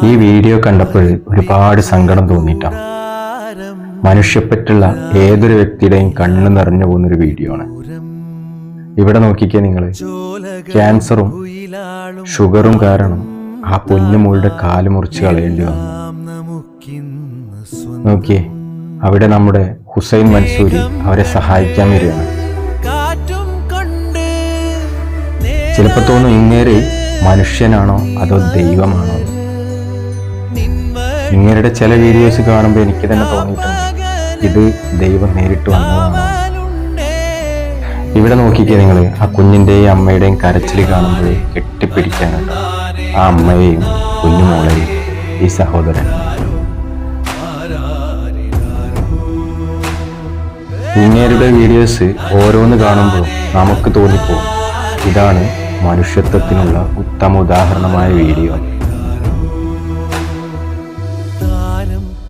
ഈ വീഡിയോ കണ്ടപ്പോൾ ഒരുപാട് സങ്കടം തോന്നിയിട്ടാണ്. മനുഷ്യപ്പറ്റുള്ള ഏതൊരു വ്യക്തിയുടെയും കണ്ണ് നിറഞ്ഞു പോകുന്നൊരു വീഡിയോ ആണ്. ഇവിടെ നോക്കിക്കേ നിങ്ങൾ, ക്യാൻസറും ഷുഗറും കാരണം ആ പൊന്നുമോളുടെ കാല് മുറിച്ച് കളയേണ്ടി വന്നു. നോക്കിയേ, അവിടെ നമ്മുടെ ഹുസൈൻ മൻസൂരി അവരെ സഹായിക്കാൻ വരികയാണ്. ചിലപ്പോൾ തോന്നും ഇങ്ങേര് മനുഷ്യനാണോ അതോ ദൈവമാണോ. ഇങ്ങരുടെ ചില വീഡിയോസ് കാണുമ്പോൾ എനിക്ക് തന്നെ തോന്നിയിട്ടുണ്ട് ഇത് ദൈവം നേരിട്ട് വന്നതാണോ. ഇവിടെ നോക്കിക്കേ നിങ്ങൾ, ആ കുഞ്ഞിൻ്റെയും അമ്മയുടെയും കരച്ചിൽ കാണുമ്പോൾ കെട്ടിപ്പിടിക്കാനുണ്ട് ആ അമ്മയെയും കുഞ്ഞുമോളെയും ഈ സഹോദരൻ. ഇങ്ങേരുടെ വീഡിയോസ് ഓരോന്ന് കാണുമ്പോൾ നമുക്ക് തോന്നിപ്പോകും ഇതാണ് മനുഷ്യത്വത്തിനുള്ള ഉത്തമ ഉദാഹരണമായ വീഡിയോ.